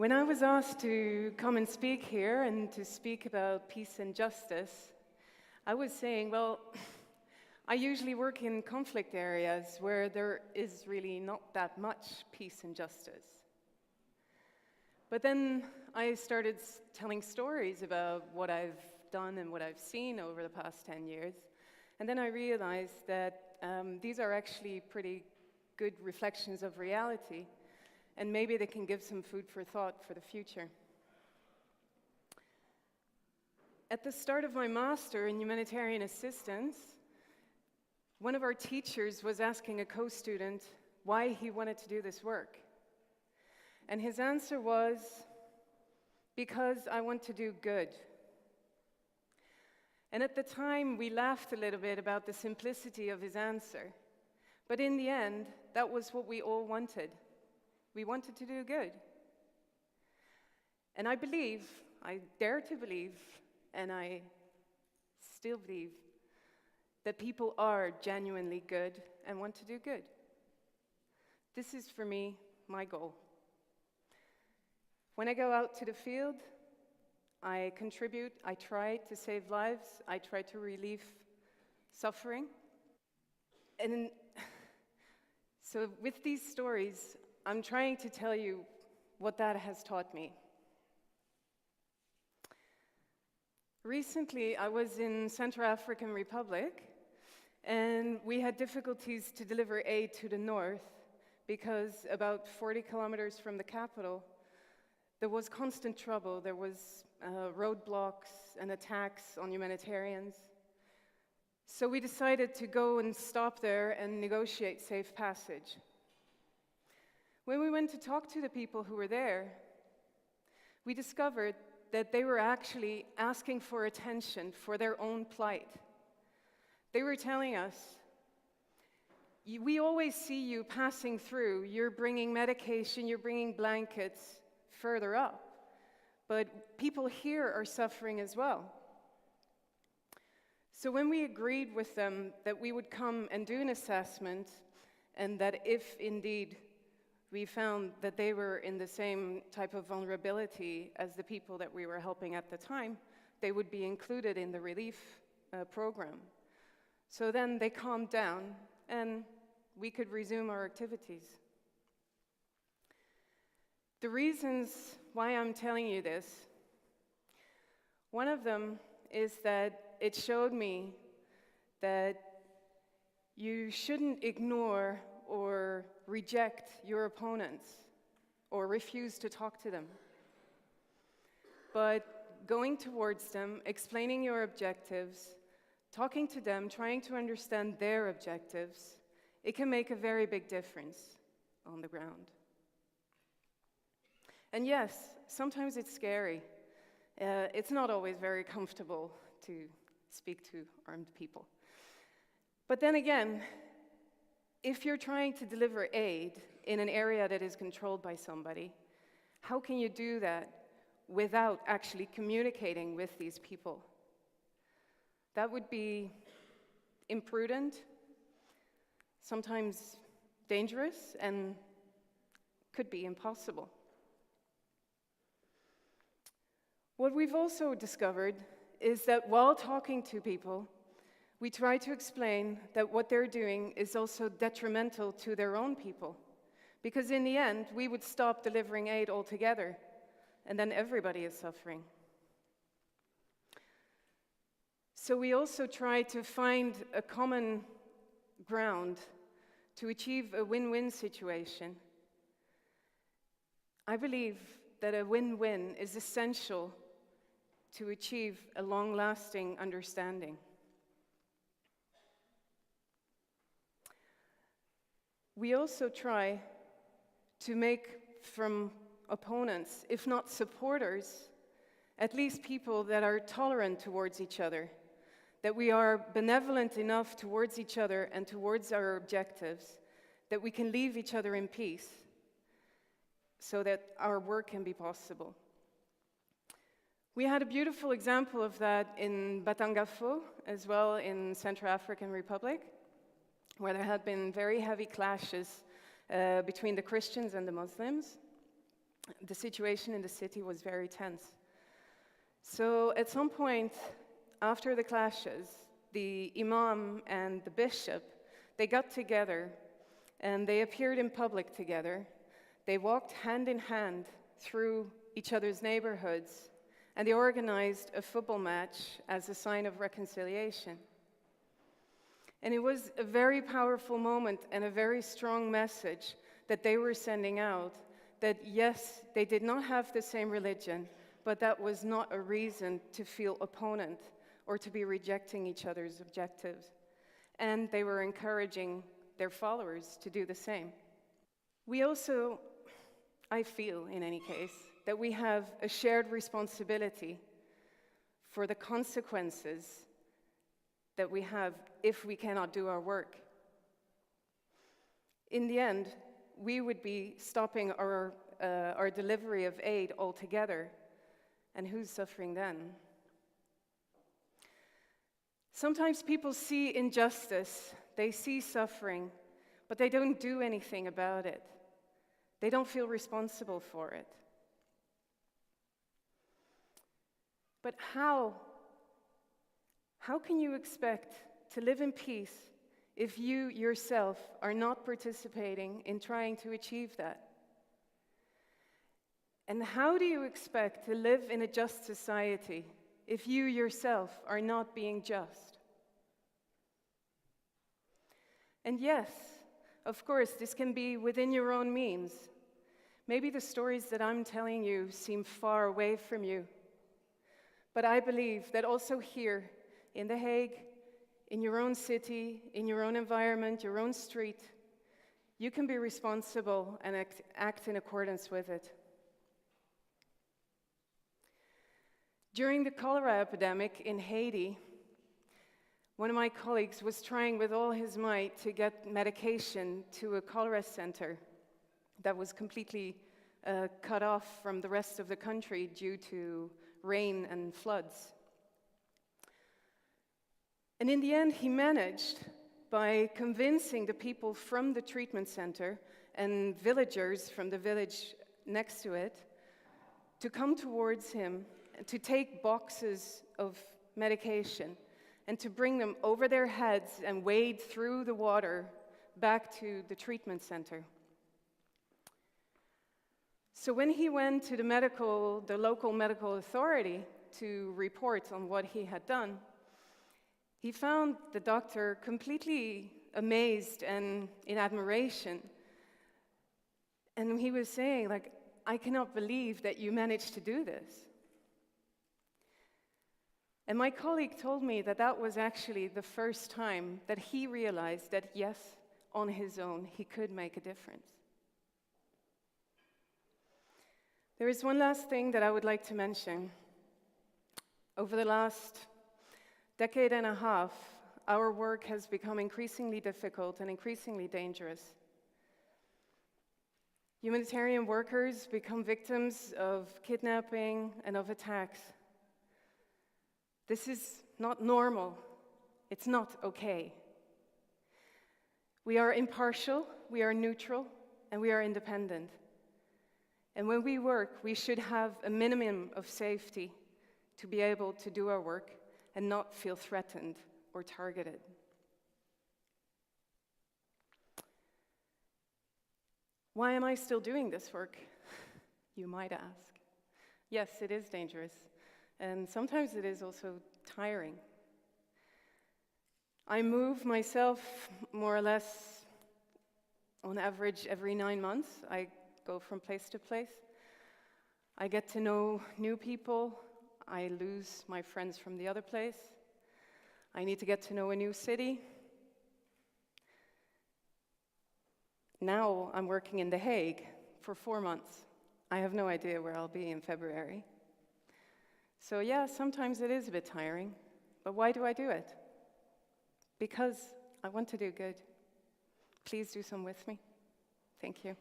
When I was asked to come and speak here and to speak about peace and justice, I was saying, well, I usually work in conflict areas where there is really not that much peace and justice. But then I started telling stories about what I've done and what I've seen over the past 10 years. And then I realized that these are actually pretty good reflections of reality. And maybe they can give some food for thought for the future. At the start of my master in humanitarian assistance, one of our teachers was asking a co-student why he wanted to do this work. And his answer was, because I want to do good. And at the time, we laughed a little bit about the simplicity of his answer. But in the end, that was what we all wanted. We wanted to do good. And I believe, I dare to believe, and I still believe, that people are genuinely good and want to do good. This is, for me, my goal. When I go out to the field, I contribute, I try to save lives, I try to relieve suffering. And so with these stories, I'm trying to tell you what that has taught me. Recently, I was in Central African Republic, and we had difficulties to deliver aid to the north because about 40 kilometers from the capital, there was constant trouble. There was roadblocks and attacks on humanitarians. So we decided to go and stop there and negotiate safe passage. When we went to talk to the people who were there, we discovered that they were actually asking for attention for their own plight. They were telling us, we always see you passing through, you're bringing medication, you're bringing blankets further up, but people here are suffering as well. So when we agreed with them that we would come and do an assessment, and that if indeed we found that they were in the same type of vulnerability as the people that we were helping at the time, they would be included in the relief program. So then they calmed down and we could resume our activities. The reasons why I'm telling you this, one of them is that it showed me that you shouldn't ignore or reject your opponents or refuse to talk to them. But going towards them, explaining your objectives, talking to them, trying to understand their objectives, it can make a very big difference on the ground. And yes, sometimes it's scary. It's not always very comfortable to speak to armed people. But then again, if you're trying to deliver aid in an area that is controlled by somebody, how can you do that without actually communicating with these people? That would be imprudent, sometimes dangerous, and could be impossible. What we've also discovered is that while talking to people, we try to explain that what they're doing is also detrimental to their own people. Because in the end, we would stop delivering aid altogether, and then everybody is suffering. So we also try to find a common ground to achieve a win-win situation. I believe that a win-win is essential to achieve a long-lasting understanding. We also try to make from opponents, if not supporters, at least people that are tolerant towards each other, that we are benevolent enough towards each other and towards our objectives, that we can leave each other in peace so that our work can be possible. We had a beautiful example of that in Batangafo, as well in Central African Republic, where there had been very heavy clashes between the Christians and the Muslims. the situation in the city was very tense. So at some point, after the clashes, the Imam and the bishop, they got together and they appeared in public together. They walked hand in hand through each other's neighborhoods, and they organized a football match as a sign of reconciliation. And it was a very powerful moment and a very strong message that they were sending out, that yes, they did not have the same religion, but that was not a reason to feel opponent or to be rejecting each other's objectives. And they were encouraging their followers to do the same. We also, I feel in any case, that we have a shared responsibility for the consequences that we have if we cannot do our work. In the end, we would be stopping our delivery of aid altogether. And who's suffering then? Sometimes people see injustice, they see suffering, but they don't do anything about it. They don't feel responsible for it. But how can you expect to live in peace if you yourself are not participating in trying to achieve that? And how do you expect to live in a just society if you yourself are not being just? And yes, of course, this can be within your own means. Maybe the stories that I'm telling you seem far away from you. But I believe that also here, in The Hague, in your own city, in your own environment, your own street, you can be responsible and act in accordance with it. During the cholera epidemic in Haiti, one of my colleagues was trying with all his might to get medication to a cholera center that was completely cut off from the rest of the country due to rain and floods. And in the end, he managed, by convincing the people from the treatment center and villagers from the village next to it, to come towards him and to take boxes of medication and to bring them over their heads and wade through the water back to the treatment center. So when he went to the local medical authority to report on what he had done, he found the doctor completely amazed and in admiration. And he was saying, like, I cannot believe that you managed to do this. And my colleague told me that that was actually the first time that he realized that, yes, on his own, he could make a difference. There is one last thing that I would like to mention. Over the last decade and a half, our work has become increasingly difficult and increasingly dangerous. Humanitarian workers become victims of kidnapping and of attacks. This is not normal. It's not okay. We are impartial, we are neutral, and we are independent. And when we work, we should have a minimum of safety to be able to do our work and not feel threatened or targeted. Why am I still doing this work? You might ask. Yes, it is dangerous, and sometimes it is also tiring. I move myself more or less on average every 9 months. I go from place to place. I get to know new people. I lose my friends from the other place. I need to get to know a new city. Now I'm working in The Hague for 4 months. I have no idea where I'll be in February. So yeah, sometimes it is a bit tiring, but why do I do it? Because I want to do good. Please do some with me. Thank you.